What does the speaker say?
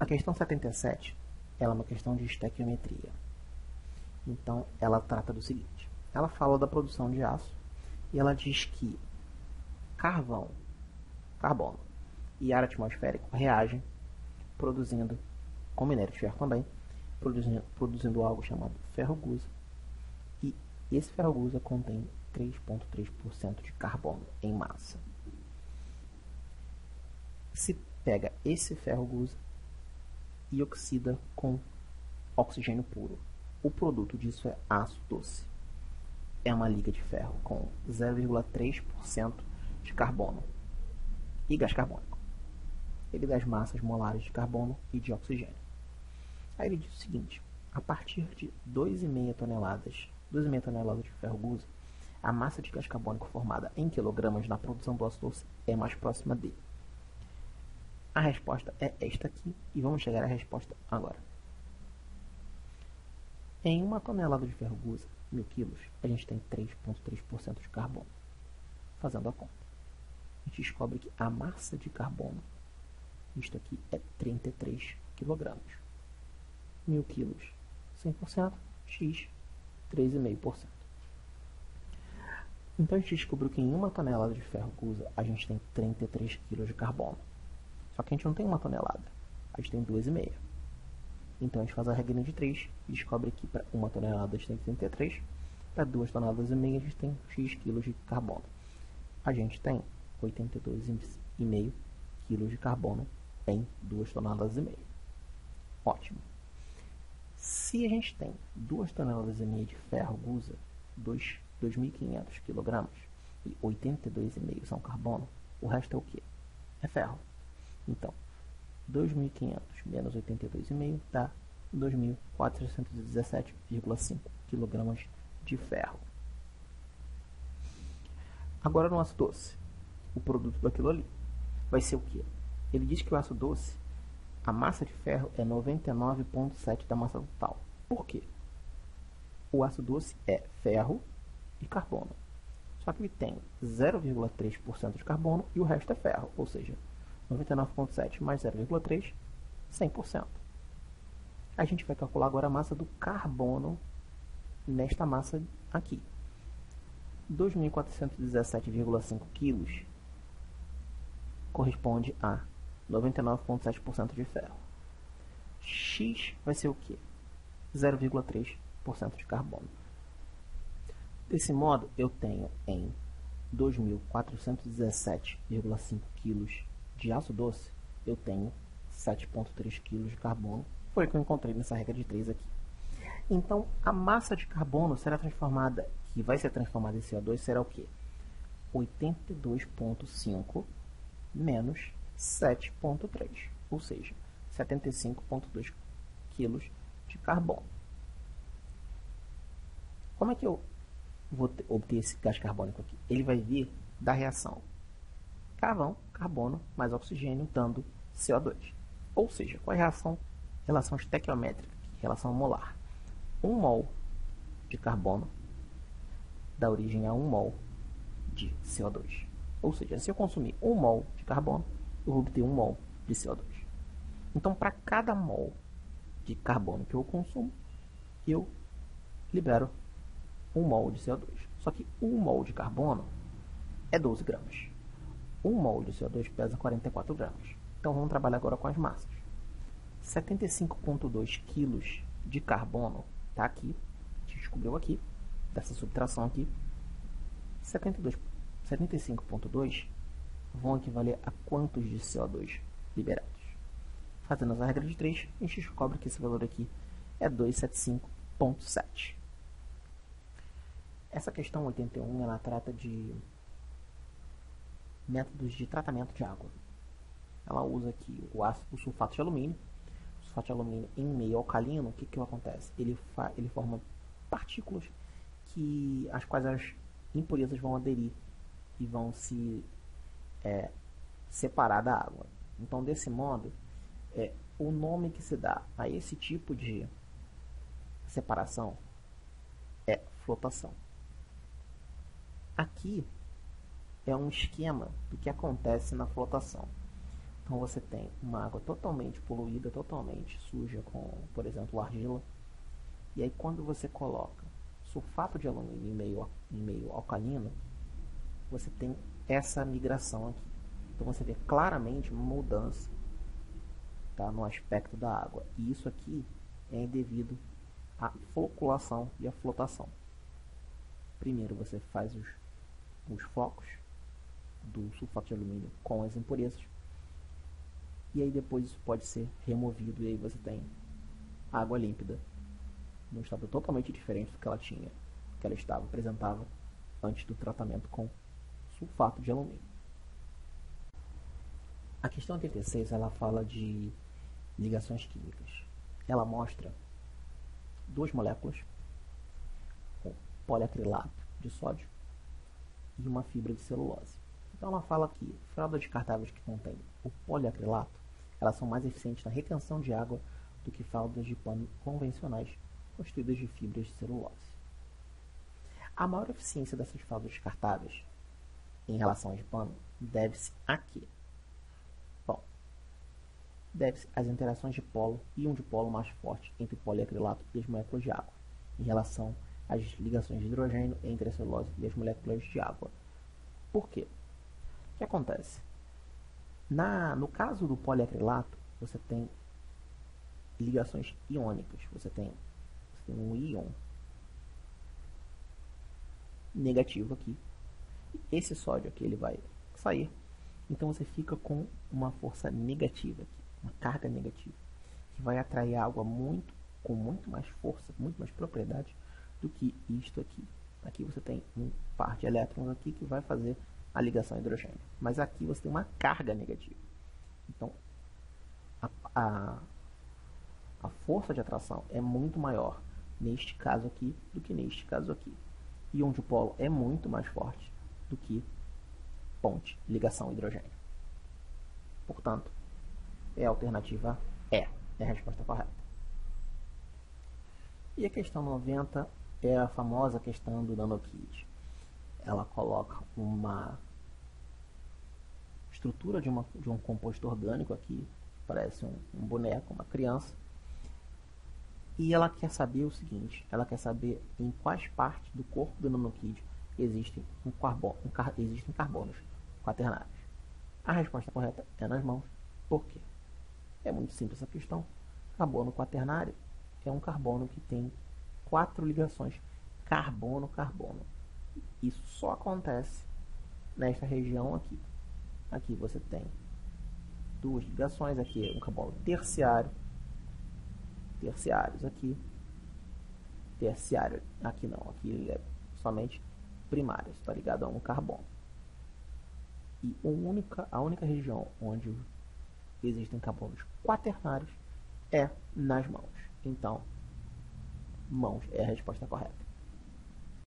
A questão 77, ela é uma questão de estequiometria. Então, ela trata do seguinte. Ela fala da produção de aço e ela diz que carbono e ar atmosférico reagem produzindo, com minério de ferro também, produzindo algo chamado ferro-gusa. E esse ferro-gusa contém 3,3% de carbono em massa. Se pega esse ferro-gusa e oxida com oxigênio puro. O produto disso é aço doce. É uma liga de ferro com 0,3% de carbono e gás carbônico. Ele dá as massas molares de carbono e de oxigênio. Aí ele diz o seguinte: a partir de 2,5 toneladas de ferro-gusa, a massa de gás carbônico formada em quilogramas na produção do aço doce é mais próxima dele. A resposta é esta aqui e vamos chegar à resposta agora. Em 1 tonelada de ferro-gusa, 1000 quilos, a gente tem 3,3% de carbono. Fazendo a conta, a gente descobre que a massa de carbono, isto aqui, é 33 kg. 1000 quilos, 100%, x, 3,5%. Então a gente descobriu que em 1 tonelada de ferro-gusa, a gente tem 33 kg de carbono. Só que a gente não tem 1 tonelada, a gente tem 2,5. Então a gente faz a regrinha de 3 e descobre que para 1 tonelada a gente tem 33, para 2 toneladas e meia a gente tem x quilos de carbono. A gente tem 82,5 quilos de carbono em 2 toneladas e meia. Ótimo. Se a gente tem 2 toneladas e meia de ferro-gusa, 2.500 kg, e 82,5 são carbono, o resto é o que? É ferro. Então, 2.500 menos 82,5 dá 2.417,5 kg de ferro. Agora no aço doce, o produto daquilo ali vai ser o que? Ele diz que o aço doce, a massa de ferro é 99,7 da massa total. Por quê? O aço doce é ferro e carbono. Só que ele tem 0,3% de carbono e o resto é ferro, ou seja, 99,7 mais 0,3, 100%. A gente vai calcular agora a massa do carbono nesta massa aqui. 2.417,5 kg corresponde a 99,7% de ferro. X vai ser o quê? 0,3% de carbono. Desse modo, eu tenho em 2.417,5 kg de aço doce, eu tenho 7,3 kg de carbono. Foi o que eu encontrei nessa regra de 3 aqui. Então, a massa de carbono será transformada, que vai ser transformada em CO2, será o quê? 82,5 menos 7,3, ou seja, 75,2 kg de carbono. Como é que eu vou obter esse gás carbônico aqui? Ele vai vir da reação carvão, carbono, mais oxigênio, dando CO2. Ou seja, qual é a relação estequiométrica, relação molar? 1 mol de carbono dá origem a 1 mol de CO2. Ou seja, se eu consumir 1 mol de carbono, eu vou obter 1 mol de CO2. Então, para cada mol de carbono que eu consumo, eu libero 1 mol de CO2. Só que 1 mol de carbono é 12 gramas. 1 mol de CO2 pesa 44 gramas. Então, vamos trabalhar agora com as massas. 75,2 kg de carbono está aqui. A gente descobriu aqui, dessa subtração aqui. 75,2 vão equivaler a quantos de CO2 liberados? Fazendo essa regra de 3, a gente descobre que esse valor aqui é 275,7. Essa questão 81, ela trata de métodos de tratamento de água. Ela usa aqui o sulfato de alumínio. O sulfato de alumínio em meio alcalino, o que acontece? Ele forma partículas às quais as impurezas vão aderir e vão se separar da água. Então, desse modo, o nome que se dá a esse tipo de separação é flotação. Aqui é um esquema do que acontece na flotação. Então você tem uma água totalmente poluída, totalmente suja com, por exemplo, argila. E aí quando você coloca sulfato de alumínio em meio alcalino, você tem essa migração aqui. Então você vê claramente uma mudança, tá, no aspecto da água. E isso aqui é devido à floculação e à flotação. Primeiro você faz os flocos do sulfato de alumínio com as impurezas. E aí depois isso pode ser removido e aí você tem água límpida num estado totalmente diferente do que ela tinha, que ela apresentava antes do tratamento com sulfato de alumínio. A questão 86 ela fala de ligações químicas. Ela mostra duas moléculas com poliacrilato de sódio e uma fibra de celulose. Então ela fala que fraldas descartáveis que contêm o poliacrilato, elas são mais eficientes na retenção de água do que fraldas de pano convencionais constituídas de fibras de celulose. A maior eficiência dessas fraldas descartáveis em relação às de pano deve-se a quê? Bom, deve-se às interações de polo e um dipolo mais forte entre o poliacrilato e as moléculas de água, em relação às ligações de hidrogênio entre a celulose e as moléculas de água. Por quê? O que acontece? No caso do poliacrilato, você tem ligações iônicas. Você tem um íon negativo aqui. Esse sódio aqui ele vai sair. Então você fica com uma força negativa aqui, uma carga negativa, que vai atrair água com muito mais força, muito mais propriedade do que isto aqui. Aqui você tem um par de elétrons aqui que vai fazer a ligação hidrogênio. Mas aqui você tem uma carga negativa. Então a força de atração é muito maior neste caso aqui do que neste caso aqui. E um dipolo é muito mais forte do que ponte, ligação hidrogênio. Portanto, a alternativa é a resposta correta. E a questão 90 é a famosa questão do nanokit. Ela coloca uma estrutura de um composto orgânico aqui, parece um boneco, uma criança, e ela quer saber o seguinte: ela quer saber em quais partes do corpo do nanokid existem carbonos quaternários. A resposta correta é nas mãos. Por quê? É muito simples essa questão. Carbono quaternário é um carbono que tem 4 ligações carbono-carbono. Isso só acontece nesta região aqui. Aqui você tem 2 ligações, aqui é um carbono terciários aqui, terciário aqui não, aqui é somente primário, está ligado a um carbono. E a única região onde existem carbonos quaternários é nas mãos. Então, mãos é a resposta correta.